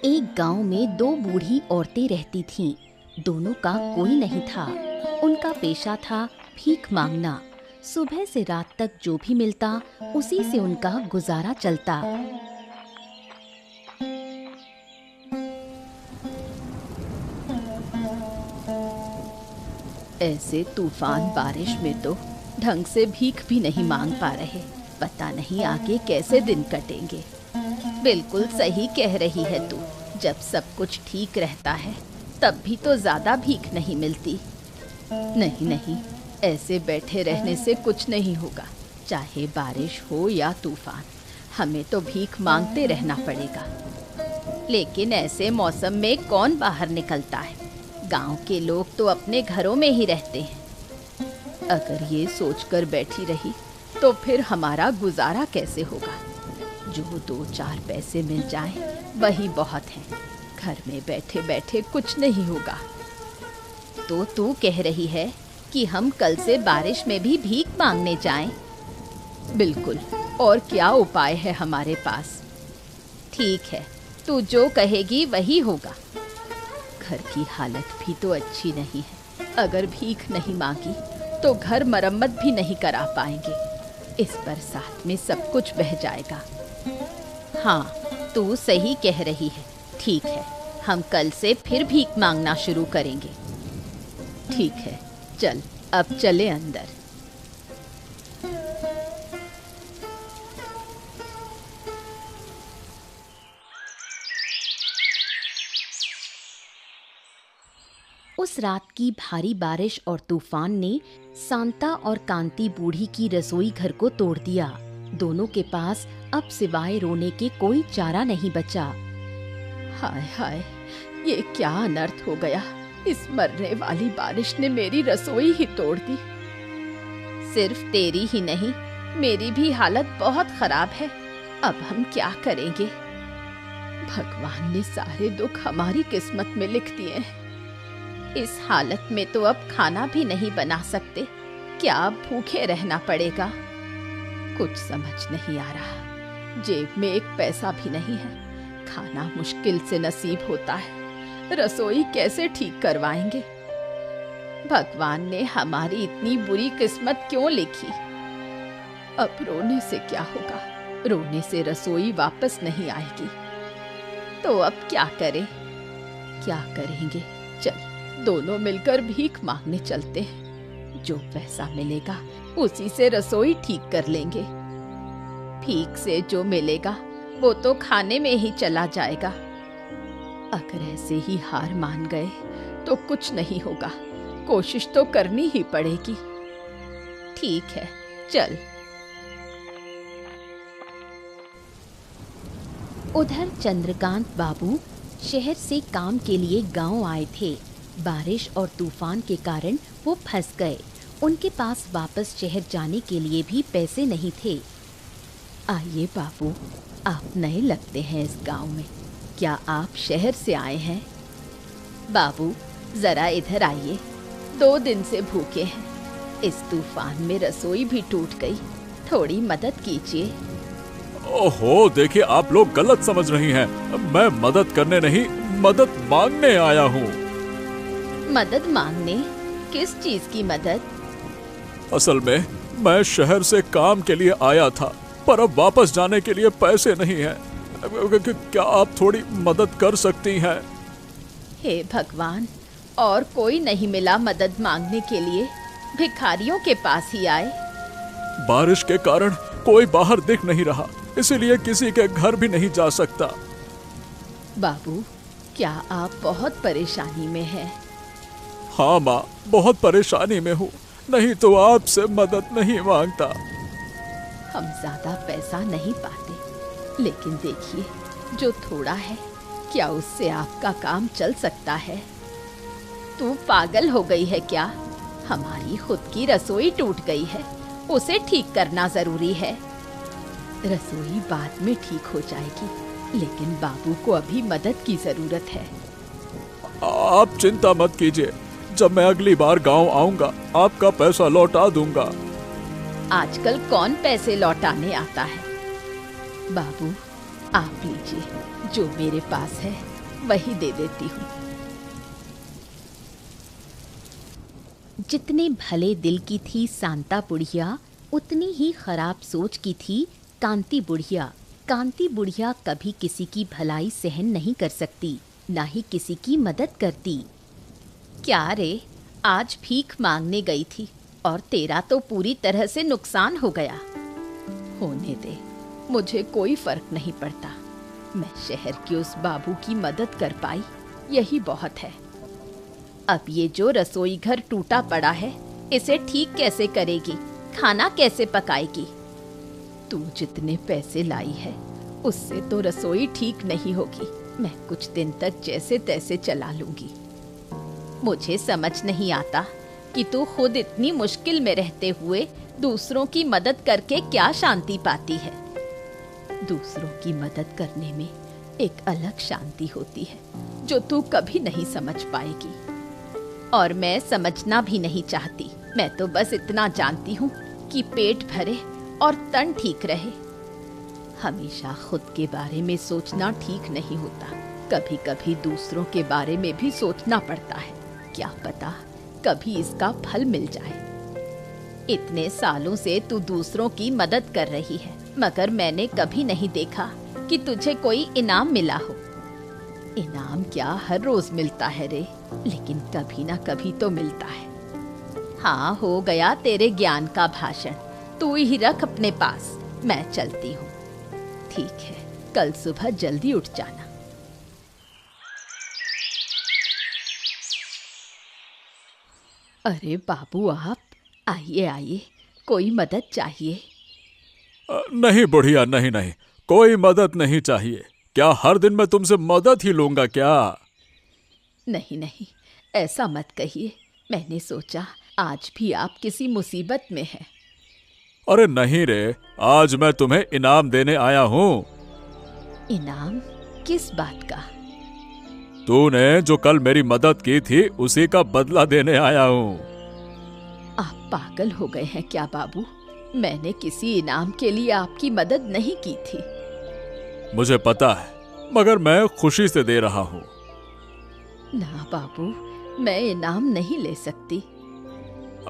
एक गांव में दो बूढ़ी औरतें रहती थीं। दोनों का कोई नहीं था। उनका पेशा था भीख मांगना। सुबह से रात तक जो भी मिलता उसी से उनका गुजारा चलता। ऐसे तूफान बारिश में तो ढंग से भीख भी नहीं मांग पा रहे। पता नहीं आगे कैसे दिन कटेंगे। बिल्कुल सही कह रही है तू। जब सब कुछ ठीक रहता है तब भी तो ज्यादा भीख नहीं मिलती। नहीं नहीं, ऐसे बैठे रहने से कुछ नहीं होगा। चाहे बारिश हो या तूफान, हमें तो भीख मांगते रहना पड़ेगा। लेकिन ऐसे मौसम में कौन बाहर निकलता है? गांव के लोग तो अपने घरों में ही रहते हैं। अगर ये सोचकर बैठी रही तो फिर हमारा गुजारा कैसे होगा? जो 2-4 पैसे मिल जाएं, वही बहुत है। घर में बैठे बैठे कुछ नहीं होगा। तो तू कह रही है कि हम कल से बारिश में भी भीख मांगने जाएं? बिल्कुल, और क्या उपाय है हमारे पास? ठीक है, तू जो कहेगी वही होगा। घर की हालत भी तो अच्छी नहीं है। अगर भीख नहीं मांगी तो घर मरम्मत भी नहीं करा पाएंगे। इस बरसात में सब कुछ बह जाएगा। हाँ, तू सही कह रही है। ठीक है, हम कल से फिर भीख मांगना शुरू करेंगे। ठीक है, चल अब चले अंदर। उस रात की भारी बारिश और तूफान ने सांता और कांति बूढ़ी की रसोई घर को तोड़ दिया। दोनों के पास अब सिवाय रोने के कोई चारा नहीं बचा। हाय हाय, ये क्या अनर्थ हो गया। इस मरने वाली बारिश ने मेरी रसोई ही तोड़ दी। सिर्फ तेरी ही नहीं, मेरी भी हालत बहुत खराब है। अब हम क्या करेंगे? भगवान ने सारे दुख हमारी किस्मत में लिख दिए हैं। इस हालत में तो अब खाना भी नहीं बना सकते। क्या अब भूखे रहना पड़ेगा? कुछ समझ नहीं आ रहा। जेब में एक पैसा भी नहीं है। खाना मुश्किल से नसीब होता है। रसोई कैसे ठीक करवाएंगे? भगवान ने हमारी इतनी बुरी किस्मत क्यों लिखी? अब रोने से क्या होगा? रोने से रसोई वापस नहीं आएगी। तो अब क्या करें? क्या करेंगे? चल, दोनों मिलकर भीख मांगने चलते हैं। जो पैसा मिलेगा उसी से रसोई ठीक कर लेंगे। भीख से जो मिलेगा वो तो खाने में ही चला जाएगा। अगर ऐसे ही हार मान गए तो कुछ नहीं होगा। कोशिश तो करनी ही पड़ेगी। ठीक है, चल। उधर चंद्रकांत बाबू शहर से काम के लिए गांव आए थे। बारिश और तूफान के कारण वो फंस गए। उनके पास वापस शहर जाने के लिए भी पैसे नहीं थे। आइए बाबू, आप नए लगते हैं इस गांव में। क्या आप शहर से आए हैं? बाबू, जरा इधर आइए। 2 दिन से भूखे हैं। इस तूफान में रसोई भी टूट गई। थोड़ी मदद कीजिए। ओहो, देखिए आप लोग गलत समझ रही हैं। मैं मदद करने नहीं, मदद मांगने आया हूँ। मदद मांगने? किस चीज की मदद? असल में मैं शहर से काम के लिए आया था, पर अब वापस जाने के लिए पैसे नहीं हैं। क्या आप थोड़ी मदद कर सकती हैं? हे भगवान, और कोई नहीं मिला मदद मांगने के लिए? भिखारियों के पास ही आए। बारिश के कारण कोई बाहर दिख नहीं रहा, इसीलिए किसी के घर भी नहीं जा सकता। बाबू, क्या आप बहुत परेशानी में हैं? हाँ माँ, बहुत परेशानी में हूँ। नहीं तो आपसे मदद नहीं मांगता। हम ज्यादा पैसा नहीं पाते, लेकिन देखिए जो थोड़ा है, क्या उससे आपका काम चल सकता है? तू पागल हो गई है क्या? हमारी खुद की रसोई टूट गई है, उसे ठीक करना जरूरी है। रसोई बाद में ठीक हो जाएगी, लेकिन बाबू को अभी मदद की जरूरत है। आप चिंता मत कीजिए, जब मैं अगली बार गांव आऊंगा आपका पैसा लौटा दूंगा। आजकल कौन पैसे लौटाने आता है? बाबू, आप लीजिए, जो मेरे पास है वही दे देती हूँ। जितने भले दिल की थी सांता बुढ़िया, उतनी ही खराब सोच की थी कांति बुढ़िया। कांति बुढ़िया कभी किसी की भलाई सहन नहीं कर सकती, ना ही किसी की मदद करती। क्या रे, आज भीख मांगने गई थी और तेरा तो पूरी तरह से नुकसान हो गया। होने दे, मुझे कोई फर्क नहीं पड़ता। मैं शहर के उस बाबू की मदद कर पाई, यही बहुत है। अब ये जो रसोई घर टूटा पड़ा है, इसे ठीक कैसे करेगी? खाना कैसे पकाएगी? तू जितने पैसे लाई है, उससे तो रसोई ठीक नहीं होगी। मैं कुछ दिन तक जैसे तैसे चला लूंगी। मुझे समझ नहीं आता कि तू खुद इतनी मुश्किल में रहते हुए दूसरों की मदद करके क्या शांति पाती है। दूसरों की मदद करने में एक अलग शांति होती है, जो तू कभी नहीं समझ पाएगी। और मैं समझना भी नहीं चाहती। मैं तो बस इतना जानती हूँ कि पेट भरे और तन ठीक रहे। हमेशा खुद के बारे में सोचना ठीक नहीं होता, कभी कभी दूसरों के बारे में भी सोचना पड़ता है। क्या पता कभी इसका फल मिल जाए। इतने सालों से तू दूसरों की मदद कर रही है, मगर मैंने कभी नहीं देखा कि तुझे कोई इनाम मिला हो। इनाम क्या हर रोज मिलता है रे, लेकिन कभी ना कभी तो मिलता है। हाँ, हो गया तेरे ज्ञान का भाषण, तू ही रख अपने पास। मैं चलती हूँ। ठीक है, कल सुबह जल्दी उठ जाना। अरे बाबू, आप आइए आइए, कोई मदद चाहिए? नहीं बुढ़िया, नहीं नहीं, कोई मदद नहीं चाहिए। क्या हर दिन मैं तुमसे मदद ही लूंगा क्या? नहीं नहीं, ऐसा मत कहिए। मैंने सोचा आज भी आप किसी मुसीबत में हैं। अरे नहीं रे, आज मैं तुम्हें इनाम देने आया हूँ। इनाम? किस बात का? तूने जो कल मेरी मदद की थी, उसी का बदला देने आया हूँ। आप पागल हो गए हैं क्या बाबू? मैंने किसी इनाम के लिए आपकी मदद नहीं की थी। मुझे पता है, मगर मैं खुशी से दे रहा हूँ। ना बाबू, मैं इनाम नहीं ले सकती।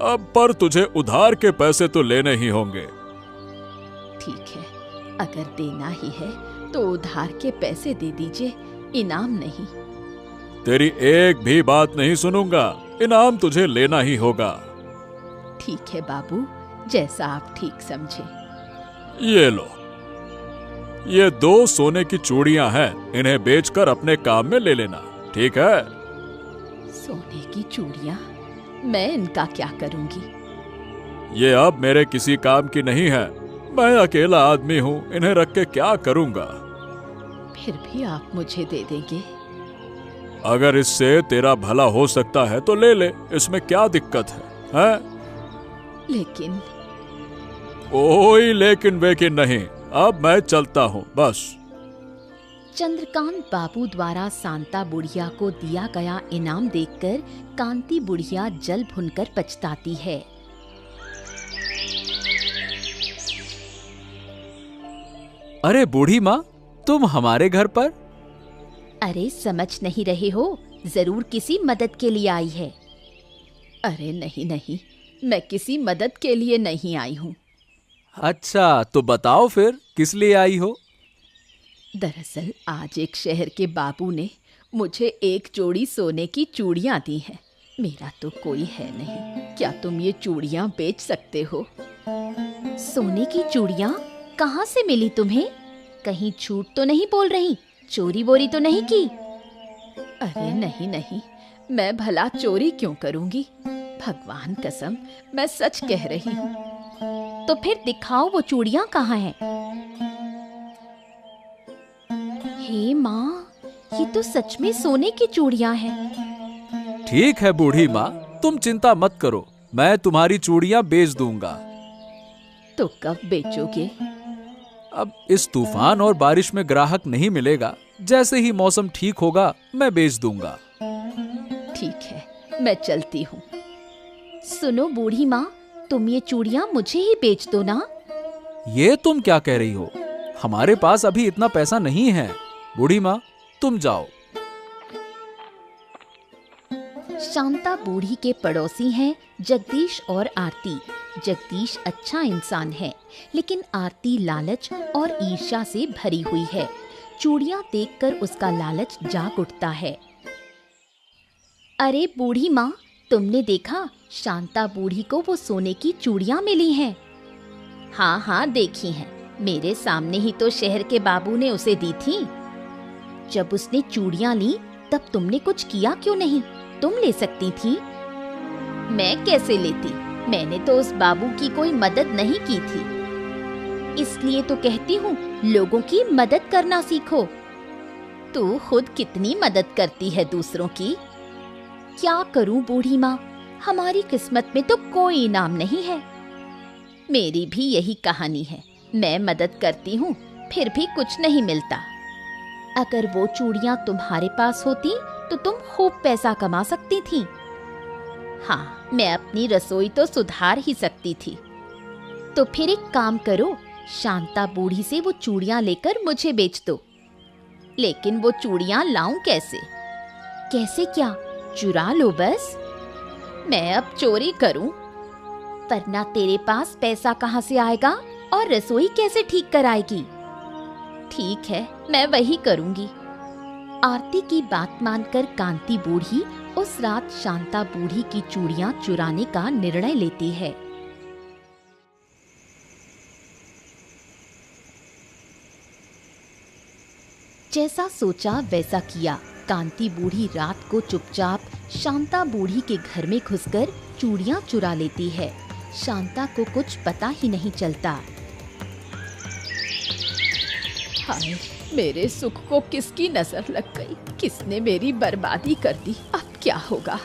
अब पर तुझे उधार के पैसे तो लेने ही होंगे। ठीक है, अगर देना ही है तो उधार के पैसे दे दीजिए, इनाम नहीं। तेरी एक भी बात नहीं सुनूंगा, इनाम तुझे लेना ही होगा। ठीक है बाबू, जैसा आप ठीक समझे। ये लो, ये 2 सोने की चूड़ियां हैं, इन्हें बेचकर अपने काम में ले लेना, ठीक है? सोने की चूड़ियां? मैं इनका क्या करूंगी? ये अब मेरे किसी काम की नहीं है। मैं अकेला आदमी हूँ, इन्हें रख के क्या करूंगा? फिर भी आप मुझे दे देंगे? अगर इससे तेरा भला हो सकता है तो ले ले, इसमें क्या दिक्कत है, हैं? लेकिन कोई लेकिन वेकिन नहीं, अब मैं चलता हूँ बस। चंद्रकांत बाबू द्वारा सांता बुढ़िया को दिया गया इनाम देखकर कांति बुढ़िया जल भुनकर पछताती है। अरे बूढ़ी माँ, तुम हमारे घर पर? अरे समझ नहीं रहे हो? जरूर किसी मदद के लिए आई है। अरे नहीं नहीं, मैं किसी मदद के लिए नहीं आई हूँ। अच्छा, तो बताओ फिर किस लिए आई हो? दरअसल आज एक शहर के बाबू ने मुझे एक जोड़ी सोने की चूड़ियां दी हैं। मेरा तो कोई है नहीं, क्या तुम ये चूड़ियां बेच सकते हो? सोने की चूड़ियां कहाँ से मिली तुम्हें? कहीं झूठ तो नहीं बोल रही? चोरी वोरी तो नहीं की? अरे नहीं नहीं, मैं भला चोरी क्यों करूंगी? भगवान कसम, मैं सच कह रही हूँ। तो फिर दिखाओ वो चूड़ियां कहाँ हैं? हे माँ, ये तो सच में सोने की चूड़ियां हैं। ठीक है बूढ़ी माँ, तुम चिंता मत करो, मैं तुम्हारी चूड़ियां बेच दूंगा। तो कब बेचोगे? अब इस तूफान और बारिश में ग्राहक नहीं मिलेगा, जैसे ही मौसम ठीक होगा मैं बेच दूंगा। ठीक है, मैं चलती हूँ। सुनो बूढ़ी माँ, तुम ये चूड़ियां मुझे ही बेच दो ना। ये तुम क्या कह रही हो? हमारे पास अभी इतना पैसा नहीं है। बूढ़ी माँ, तुम जाओ। शांता बूढ़ी के पड़ोसी हैं जगदीश और आरती। जगदीश अच्छा इंसान है, लेकिन आरती लालच और ईर्ष्या से भरी हुई है। चूड़ियां देखकर उसका लालच जाग उठता है। अरे बूढ़ी माँ, तुमने देखा, शांता बूढ़ी को वो सोने की चूड़ियां मिली हैं। हाँ हाँ, देखी हैं। मेरे सामने ही तो शहर के बाबू ने उसे दी थी। जब उसने चूड़ियां ली तब तुमने कुछ किया क्यों नहीं? तुम ले सकती थी। मैं कैसे लेती? मैंने तो उस बाबू की कोई मदद नहीं की थी। इसलिए तो कहती हूँ, लोगों की मदद करना सीखो। तू खुद कितनी मदद करती है दूसरों की। क्या करूं बूढ़ी माँ, हमारी किस्मत में तो कोई इनाम नहीं है। मेरी भी यही कहानी है। मैं मदद करती हूँ, फिर भी कुछ नहीं मिलता। अगर वो चूड़ियां तुम्हारे पास होती तो तुम खूब पैसा कमा सकती थी। हाँ, मैं अपनी रसोई तो सुधार ही सकती थी। तो फिर एक काम करो, शांता बूढ़ी से वो चूड़ियां लेकर मुझे बेच दो। लेकिन वो चूड़ियां लाऊं कैसे? कैसे क्या? चुरा लो बस। मैं अब चोरी करूं? वरना तेरे पास पैसा कहाँ से आएगा और रसोई कैसे ठीक कराएगी? ठीक है, मैं वही करूंगी। आरती की बात मानकर कांति बूढ़ी उस रात शांता बूढ़ी की चूड़ियां चुराने का निर्णय लेती है। जैसा सोचा वैसा किया। कांति बूढ़ी रात को चुपचाप शांता बूढ़ी के घर में घुसकर चूड़ियां चुरा लेती है। शांता को कुछ पता ही नहीं चलता। हाय, मेरे सुख को किसकी नजर लग गई? किसने मेरी बर्बादी कर दी? अब क्या होगा?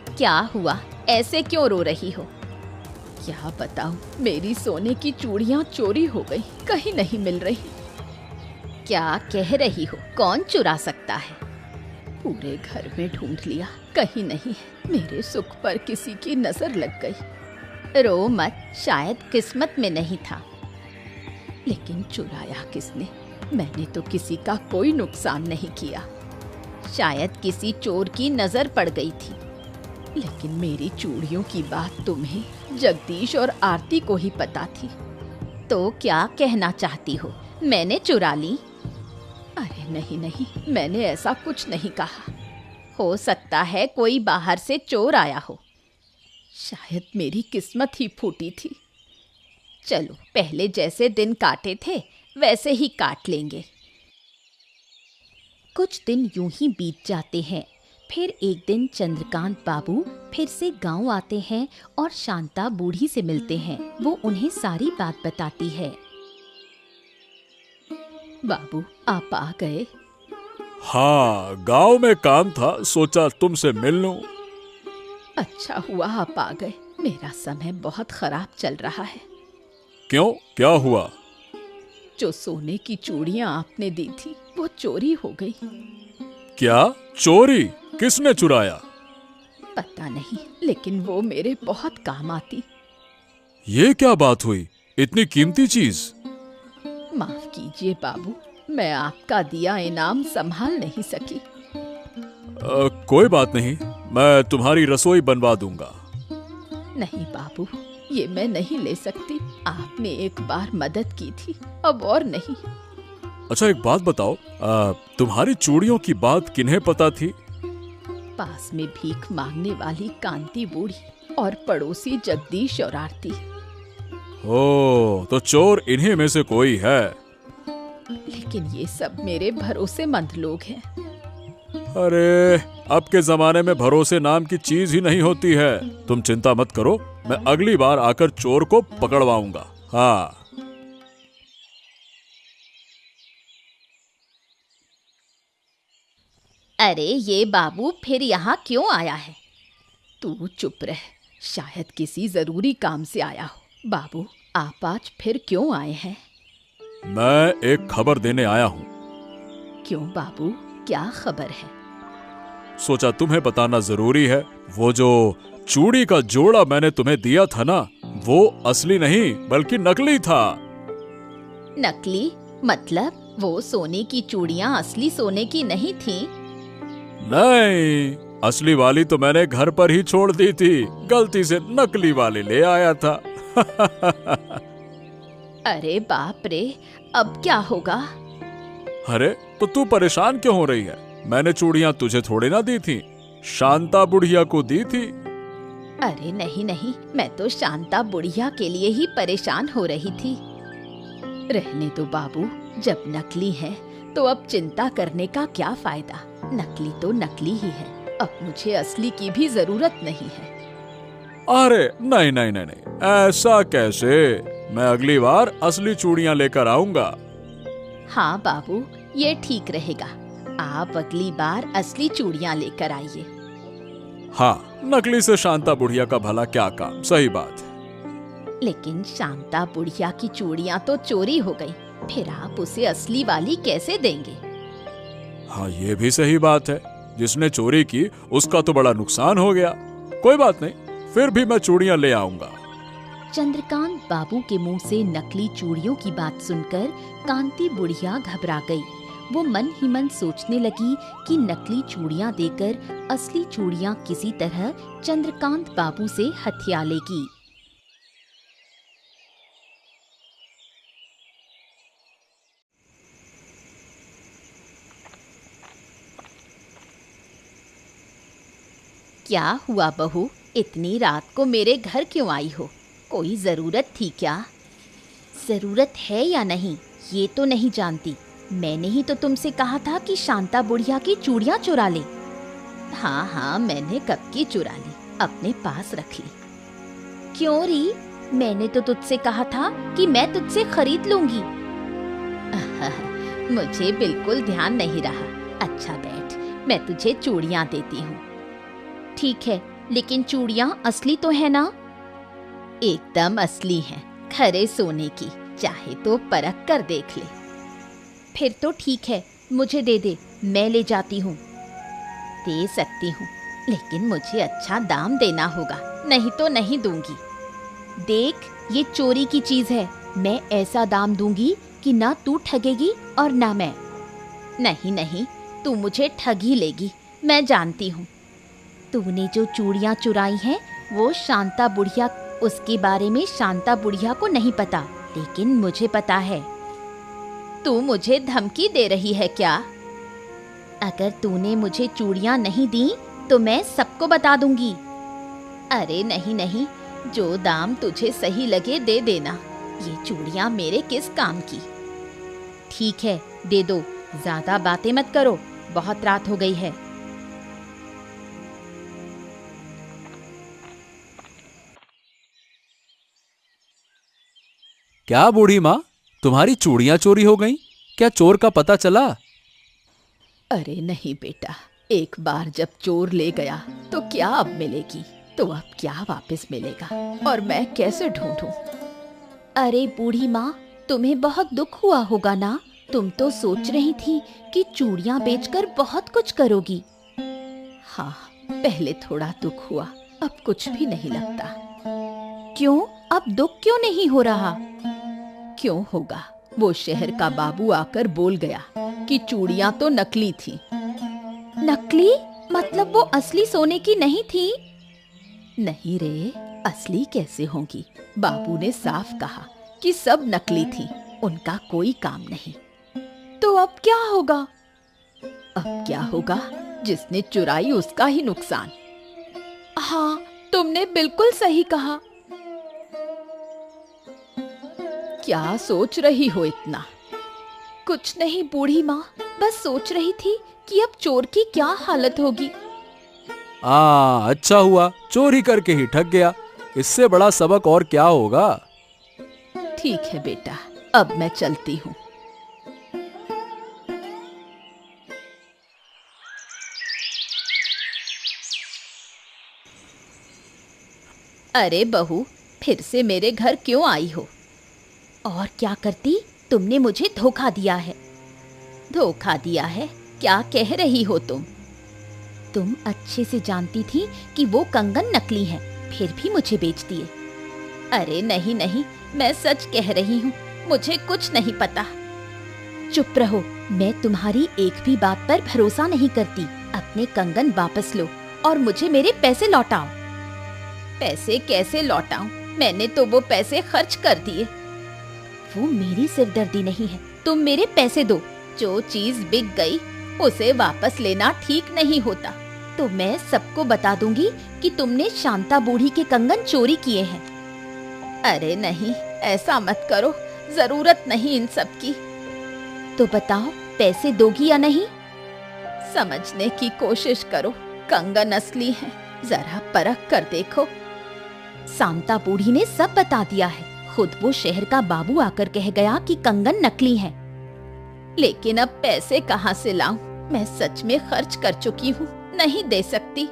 क्या हुआ? ऐसे क्यों रो रही हो? क्या बताऊं, मेरी सोने की चूड़ियां चोरी हो गई, कहीं नहीं मिल रही। क्या कह रही हो? कौन चुरा सकता है? पूरे घर में ढूंढ लिया, कहीं नहीं। मेरे सुख पर किसी की नजर लग गई। रो मत, शायद किस्मत में नहीं था। लेकिन चुराया किसने? मैंने तो किसी का कोई नुकसान नहीं किया। शायद किसी चोर की नजर पड़ गई थी। लेकिन मेरी चूड़ियों की बात तुम्हें, जगदीश और आरती को ही पता थी। तो क्या कहना चाहती हो? मैंने चुरा ली? अरे नहीं नहीं, मैंने ऐसा कुछ नहीं कहा। हो सकता है कोई बाहर से चोर आया हो। शायद मेरी किस्मत ही फूटी थी। चलो, पहले जैसे दिन काटे थे वैसे ही काट लेंगे। कुछ दिन यूं ही बीत जाते हैं। फिर एक दिन चंद्रकांत बाबू फिर से गांव आते हैं और शांता बूढ़ी से मिलते हैं। वो उन्हें सारी बात बताती है। बाबू, आप आ गए? हाँ, गांव में काम था, सोचा तुमसे मिल लूं। अच्छा हुआ आप आ गए। मेरा समय बहुत खराब चल रहा है। क्यों, क्या हुआ? जो सोने की चूड़ियां आपने दी थी वो चोरी हो गई। क्या चोरी? किसने चुराया? पता नहीं, लेकिन वो मेरे बहुत काम आती। ये क्या बात हुई? इतनी कीमती चीज? माफ कीजिए बाबू, मैं आपका दिया इनाम संभाल नहीं सकी। कोई बात नहीं, मैं तुम्हारी रसोई बनवा दूंगा। नहीं बाबू, ये मैं नहीं ले सकती। आपने एक बार मदद की थी, अब और नहीं। अच्छा, एक बात बताओ, तुम्हारी चूड़ियों की बात किन्हें पता थी? पास में भीख मांगने वाली कांति बूढ़ी और पड़ोसी जगदीश और आरती। ओह, तो चोर इन्हीं में से कोई है। लेकिन ये सब मेरे भरोसेमंद लोग हैं। अरे, अब के जमाने में भरोसे नाम की चीज ही नहीं होती है। तुम चिंता मत करो, मैं अगली बार आकर चोर को पकड़वाऊंगा। हाँ। अरे ये बाबू फिर यहाँ क्यों आया है? तू चुप रह, शायद किसी जरूरी काम से आया हो। बाबू, आप आज फिर क्यों आए हैं? मैं एक खबर देने आया हूँ। क्यों बाबू, क्या खबर है? सोचा तुम्हें बताना जरूरी है। वो जो चूड़ी का जोड़ा मैंने तुम्हें दिया था ना, वो असली नहीं बल्कि नकली था। नकली मतलब वो सोने की चूड़ियां असली सोने की नहीं थी? नहीं, असली वाली तो मैंने घर पर ही छोड़ दी थी, गलती से नकली वाली ले आया था। अरे बाप रे, अब क्या होगा? अरे तो तू परेशान क्यों हो रही है? मैंने चूड़ियां तुझे थोड़ी ना दी थी, शांता बुढ़िया को दी थी। अरे नहीं नहीं, मैं तो शांता बुढ़िया के लिए ही परेशान हो रही थी। रहने दो बाबू, जब नकली है तो अब चिंता करने का क्या फायदा? नकली तो नकली ही है, अब मुझे असली की भी जरूरत नहीं है। अरे नहीं नहीं नहीं नहीं, ऐसा कैसे? मैं अगली बार असली चूड़ियां लेकर आऊंगा। हाँ बाबू, ये ठीक रहेगा। आप अगली बार असली चूड़ियाँ लेकर आइए। हाँ, नकली से शांता बुढ़िया का भला क्या काम, सही बात है। लेकिन शांता बुढ़िया की चूड़ियाँ तो चोरी हो गई, फिर आप उसे असली वाली कैसे देंगे? हाँ, ये भी सही बात है। जिसने चोरी की उसका तो बड़ा नुकसान हो गया। कोई बात नहीं, फिर भी मैं चूड़ियां ले आऊंगा। चंद्रकांत बाबू के मुंह से नकली चूड़ियों की बात सुनकर कांति बुढ़िया घबरा गई। वो मन ही मन सोचने लगी कि नकली चूड़ियां देकर असली चूड़ियां किसी तरह चंद्रकांत बाबू से हथिया लेगी। क्या हुआ बहू, इतनी रात को मेरे घर क्यों आई हो? कोई जरूरत थी क्या? जरूरत है या नहीं ये तो नहीं जानती, मैंने ही तो तुमसे कहा था कि शांता बुढ़िया की चूड़ियां चुरा ले। हाँ हाँ, मैंने कब की चुरा ली, अपने पास रख ली। क्यों री? मैंने तो तुझसे कहा था कि मैं तुझसे खरीद लूंगी। मुझे बिल्कुल ध्यान नहीं रहा। अच्छा बैठ, मैं तुझे चूड़ियाँ देती हूँ। ठीक है, लेकिन चूड़ियां असली तो है ना? एकदम असली हैं, खरे सोने की, चाहे तो परख कर देख ले। फिर तो ठीक है, मुझे दे दे, मैं ले जाती हूँ। दे सकती हूँ, लेकिन मुझे अच्छा दाम देना होगा, नहीं तो नहीं दूंगी। देख, ये चोरी की चीज है, मैं ऐसा दाम दूंगी कि ना तू ठगेगी और ना मैं। नहीं नहीं, तू मुझे ठग ही लेगी, मैं जानती हूँ। तूने जो चूड़ियां चुराई हैं वो शांता बुढ़िया, उसके बारे में शांता बुढ़िया को नहीं पता, लेकिन मुझे पता है। तू मुझे धमकी दे रही है क्या? अगर तूने मुझे चूड़ियां नहीं दी तो मैं सबको बता दूंगी। अरे नहीं नहीं, जो दाम तुझे सही लगे दे देना, ये चूड़ियां मेरे किस काम की? ठीक है, दे दो, ज्यादा बातें मत करो, बहुत रात हो गई है। क्या बूढ़ी माँ, तुम्हारी चूड़ियां चोरी हो गईं? क्या चोर का पता चला? अरे नहीं बेटा, एक बार जब चोर ले गया तो क्या अब मिलेगी? तो अब क्या वापस मिलेगा, और मैं कैसे ढूंढूं? अरे बूढ़ी माँ, तुम्हें बहुत दुख हुआ होगा ना? तुम तो सोच रही थी कि चूड़ियां बेचकर बहुत कुछ करोगी। हाँ, पहले थोड़ा दुख हुआ, अब कुछ भी नहीं लगता। क्यों? अब दुख क्यों नहीं हो रहा? क्यों होगा, वो शहर का बाबू आकर बोल गया कि चूड़ियां तो नकली थी। नकली? मतलब वो असली सोने की नहीं थी? नहीं रे, असली कैसे होंगी? बाबू ने साफ कहा कि सब नकली थी, उनका कोई काम नहीं। तो अब क्या होगा? अब क्या होगा, जिसने चुराई उसका ही नुकसान। हाँ, तुमने बिल्कुल सही कहा। क्या सोच रही हो इतना? कुछ नहीं बूढ़ी माँ, बस सोच रही थी कि अब चोर की क्या हालत होगी। अच्छा हुआ चोरी करके ही ठग गया, इससे बड़ा सबक और क्या होगा। ठीक है बेटा, अब मैं चलती हूँ। अरे बहू, फिर से मेरे घर क्यों आई हो? और क्या करती, तुमने मुझे धोखा दिया है। धोखा दिया है? क्या कह रही हो तुम? तुम अच्छे से जानती थी कि वो कंगन नकली है, फिर भी मुझे बेच दिए। अरे नहीं नहीं, मैं सच कह रही हूँ, मुझे कुछ नहीं पता। चुप रहो, मैं तुम्हारी एक भी बात पर भरोसा नहीं करती। अपने कंगन वापस लो, और मुझे मेरे पैसे लौटाओ। पैसे कैसे लौटाऊं? मैंने तो वो पैसे खर्च कर दिए। वो मेरी सिरदर्दी नहीं है, तुम मेरे पैसे दो। जो चीज बिक गई उसे वापस लेना ठीक नहीं होता। तो मैं सबको बता दूंगी कि तुमने शांता बूढ़ी के कंगन चोरी किए हैं। अरे नहीं, ऐसा मत करो, जरूरत नहीं इन सब की। तो बताओ, पैसे दोगी या नहीं? समझने की कोशिश करो, कंगन असली है, जरा परख कर देखो। शांता बूढ़ी ने सब बता दिया है। खुद वो शहर का बाबू आकर कह गया कि कंगन नकली है। लेकिन अब पैसे कहाँ से लाऊं? मैं सच में खर्च कर चुकी हूँ, नहीं दे सकती।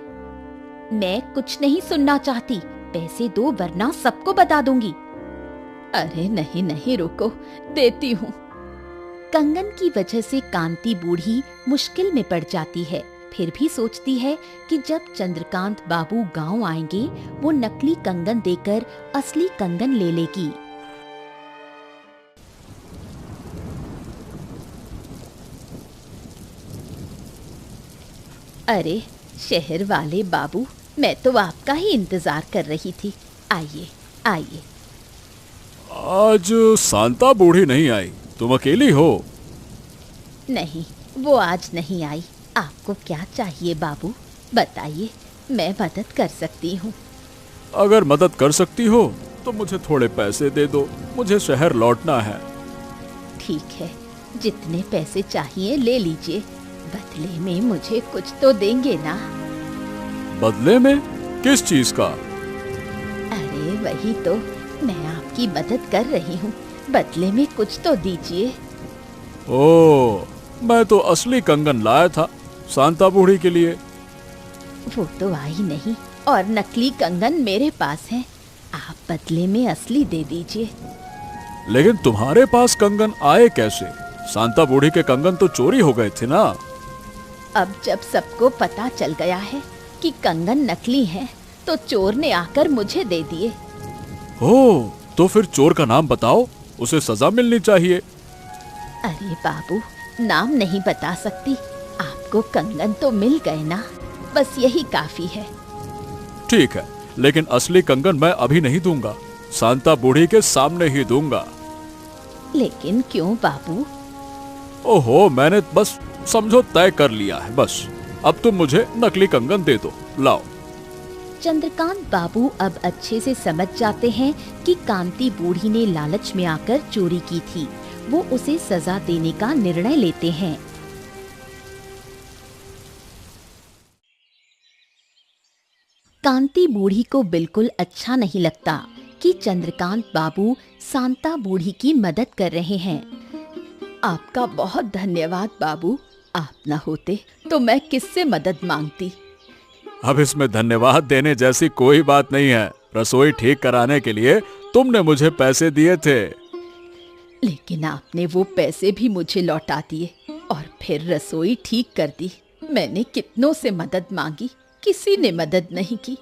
मैं कुछ नहीं सुनना चाहती, पैसे दो वरना सबको बता दूंगी। अरे नहीं नहीं, रुको, देती हूँ। कंगन की वजह से कांति बूढ़ी मुश्किल में पड़ जाती है। फिर भी सोचती है कि जब चंद्रकांत बाबू गांव आएंगे वो नकली कंगन देकर असली कंगन ले लेगी। अरे शहर वाले बाबू, मैं तो आपका ही इंतजार कर रही थी। आइए आइए। आज शांता बूढ़ी नहीं आई, तुम अकेली हो? नहीं, वो आज नहीं आई। आपको क्या चाहिए बाबू, बताइए, मैं मदद कर सकती हूँ। अगर मदद कर सकती हो तो मुझे थोड़े पैसे दे दो, मुझे शहर लौटना है। ठीक है, जितने पैसे चाहिए ले लीजिए, बदले में मुझे कुछ तो देंगे ना? बदले में? किस चीज का? अरे वही तो, मैं आपकी मदद कर रही हूँ, बदले में कुछ तो दीजिए। ओह, मैं तो असली कंगन लाया था शांता बूढ़ी के लिए। वो तो आई नहीं और नकली कंगन मेरे पास है। आप बदले में असली दे दीजिए। लेकिन तुम्हारे पास कंगन आए कैसे? शांता बूढ़ी के कंगन तो चोरी हो गए थे ना। अब जब सबको पता चल गया है कि कंगन नकली है तो चोर ने आकर मुझे दे दिए। ओह, तो फिर चोर का नाम बताओ, उसे सजा मिलनी चाहिए। अरे बाबू, नाम नहीं बता सकती, आपको कंगन तो मिल गए ना, बस यही काफी है। ठीक है, लेकिन असली कंगन मैं अभी नहीं दूंगा, शांता बूढ़ी के सामने ही दूंगा। लेकिन क्यों बाबू? ओहो, मैंने बस समझो तय कर लिया है, बस अब तुम मुझे नकली कंगन दे दो, लाओ। चंद्रकांत बाबू अब अच्छे से समझ जाते हैं कि कांति बूढ़ी ने लालच में आकर चोरी की थी। वो उसे सजा देने का निर्णय लेते हैं। कांति बूढ़ी को बिल्कुल अच्छा नहीं लगता कि चंद्रकांत बाबू शांता बूढ़ी की मदद कर रहे हैं। आपका बहुत धन्यवाद बाबू, आप न होते तो मैं किससे मदद मांगती। अब इसमें धन्यवाद देने जैसी कोई बात नहीं है। रसोई ठीक कराने के लिए तुमने मुझे पैसे दिए थे। लेकिन आपने वो पैसे भी मुझे लौटा दिए और फिर रसोई ठीक कर दी। मैंने कितनों से मदद मांगी, किसी ने मदद नहीं की।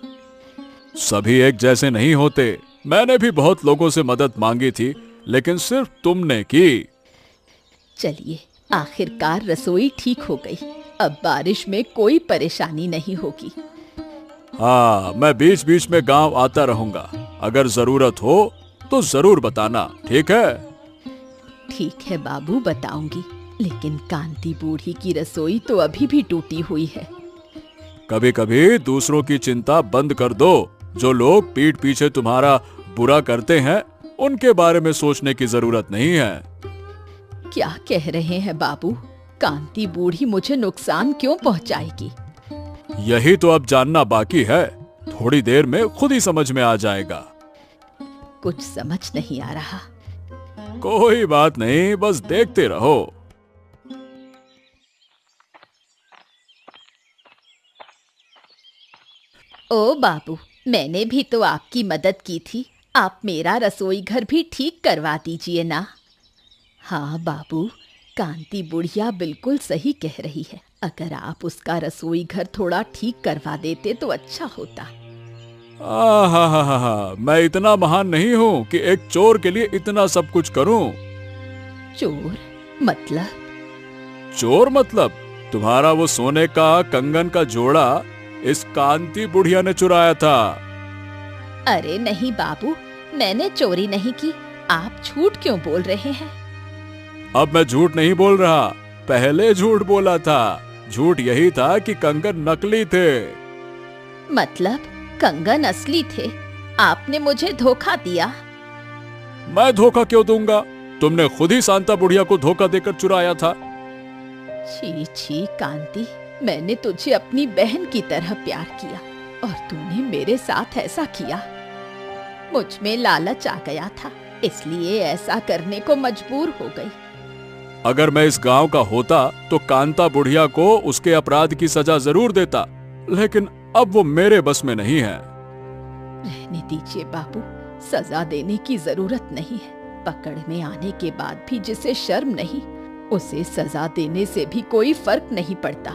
सभी एक जैसे नहीं होते। मैंने भी बहुत लोगों से मदद मांगी थी, लेकिन सिर्फ तुमने की। चलिए, आखिरकार रसोई ठीक हो गई। अब बारिश में कोई परेशानी नहीं होगी। हाँ, मैं बीच बीच में गांव आता रहूंगा। अगर जरूरत हो तो जरूर बताना, ठीक है? ठीक है बाबू, बताऊंगी। लेकिन कांति बूढ़ी की रसोई तो अभी भी टूटी हुई है। कभी कभी दूसरों की चिंता बंद कर दो। जो लोग पीठ पीछे तुम्हारा बुरा करते हैं, उनके बारे में सोचने की जरूरत नहीं है। क्या कह रहे हैं बाबू? कांति बूढ़ी मुझे नुकसान क्यों पहुंचाएगी? यही तो अब जानना बाकी है। थोड़ी देर में खुद ही समझ में आ जाएगा। कुछ समझ नहीं आ रहा। कोई बात नहीं, बस देखते रहो। ओ बाबू, मैंने भी तो आपकी मदद की थी। आप मेरा रसोई घर भी ठीक करवा दीजिए ना। हाँ बाबू, कांति बुढ़िया बिल्कुल सही कह रही है। अगर आप उसका रसोई घर थोड़ा ठीक करवा देते तो अच्छा होता। हा, मैं इतना महान नहीं हूँ कि एक चोर के लिए इतना सब कुछ करूँ। चोर मतलब? चोर मतलब तुम्हारा वो सोने का कंगन का जोड़ा इस कांति बुढ़िया ने चुराया था। अरे नहीं बाबू, मैंने चोरी नहीं की। आप झूठ क्यों बोल रहे हैं? अब मैं झूठ नहीं बोल रहा, पहले झूठ बोला था। झूठ यही था कि कंगन नकली थे। मतलब कंगन असली थे? आपने मुझे धोखा दिया। मैं धोखा क्यों दूंगा? तुमने खुद ही शांता बुढ़िया को धोखा देकर चुराया था। छी छी कांति, मैंने तुझे अपनी बहन की तरह प्यार किया और तूने मेरे साथ ऐसा किया। मुझ में लालच आ गया था, इसलिए ऐसा करने को मजबूर हो गई। अगर मैं इस गांव का होता तो कांता बुढ़िया को उसके अपराध की सजा जरूर देता, लेकिन अब वो मेरे बस में नहीं है। रहने दीजिए बाबू, सजा देने की जरूरत नहीं है। पकड़ में आने के बाद भी जिसे शर्म नहीं, उसे सजा देने से भी कोई फर्क नहीं पड़ता।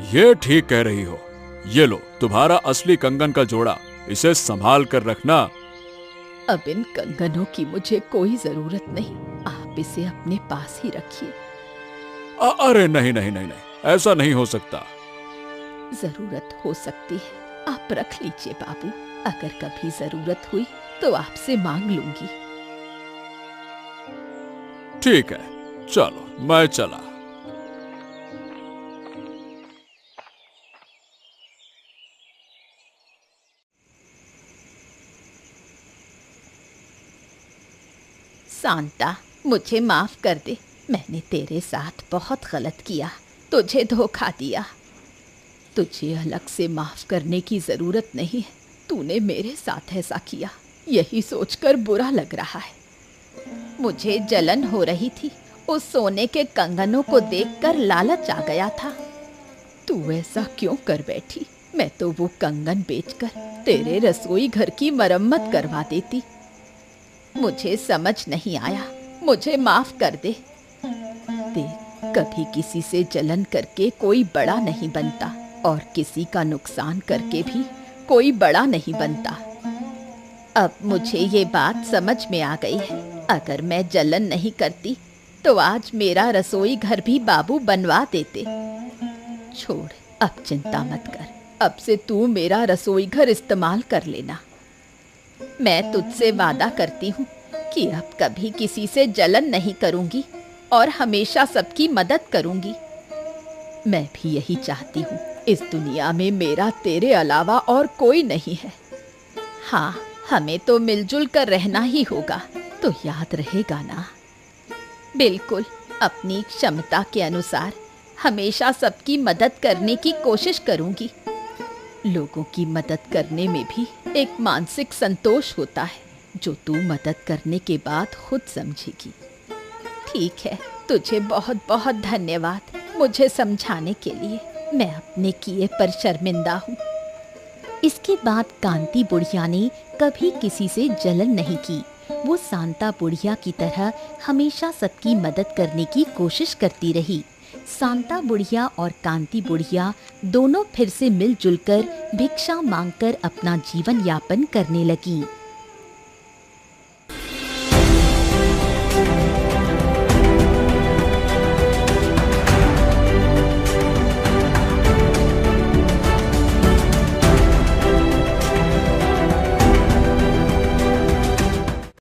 ये ठीक कह रही हो। ये लो तुम्हारा असली कंगन का जोड़ा, इसे संभाल कर रखना। अब इन कंगनों की मुझे कोई जरूरत नहीं, आप इसे अपने पास ही रखिए। अरे नहीं नहीं नहीं नहीं, ऐसा नहीं हो सकता। जरूरत हो सकती है, आप रख लीजिए बाबू। अगर कभी जरूरत हुई तो आपसे मांग लूंगी। ठीक है, चलो मैं चला। शांता, मुझे माफ कर दे। मैंने तेरे साथ बहुत गलत किया, तुझे धोखा दिया। तुझे अलग से माफ करने की जरूरत नहीं है। तूने मेरे साथ ऐसा किया, यही सोचकर बुरा लग रहा है। मुझे जलन हो रही थी, उस सोने के कंगनों को देखकर लालच आ गया था। तू ऐसा क्यों कर बैठी? मैं तो वो कंगन बेचकर तेरे रसोई घर की मरम्मत करवा देती। मुझे समझ नहीं आया, मुझे माफ कर दे। देख, कभी किसी से जलन करके कोई बड़ा नहीं बनता और किसी का नुकसान करके भी कोई बड़ा नहीं बनता। अब मुझे ये बात समझ में आ गई है। अगर मैं जलन नहीं करती तो आज मेरा रसोई घर भी बाबू बनवा देते। छोड़, अब चिंता मत कर। अब से तू मेरा रसोई घर इस्तेमाल कर लेना। मैं तुझसे वादा करती हूँ कि अब कभी किसी से जलन नहीं करूँगी और हमेशा सबकी मदद करूँगी। मैं भी यही चाहती हूँ। इस दुनिया में मेरा तेरे अलावा और कोई नहीं है। हाँ, हमें तो मिलजुल कर रहना ही होगा, तो याद रहेगा ना? बिल्कुल, अपनी क्षमता के अनुसार हमेशा सबकी मदद करने की कोशिश करूँगी। लोगों की मदद करने में भी एक मानसिक संतोष होता है, जो तू मदद करने के बाद खुद समझेगी। ठीक है, तुझे बहुत बहुत धन्यवाद मुझे समझाने के लिए। मैं अपने किए पर शर्मिंदा हूँ। इसके बाद कांति बुढ़िया ने कभी किसी से जलन नहीं की। वो शांता बुढ़िया की तरह हमेशा सबकी मदद करने की कोशिश करती रही। शांता बुढ़िया और कांति बुढ़िया दोनों फिर से मिलजुल कर भिक्षा मांगकर अपना जीवन यापन करने लगी।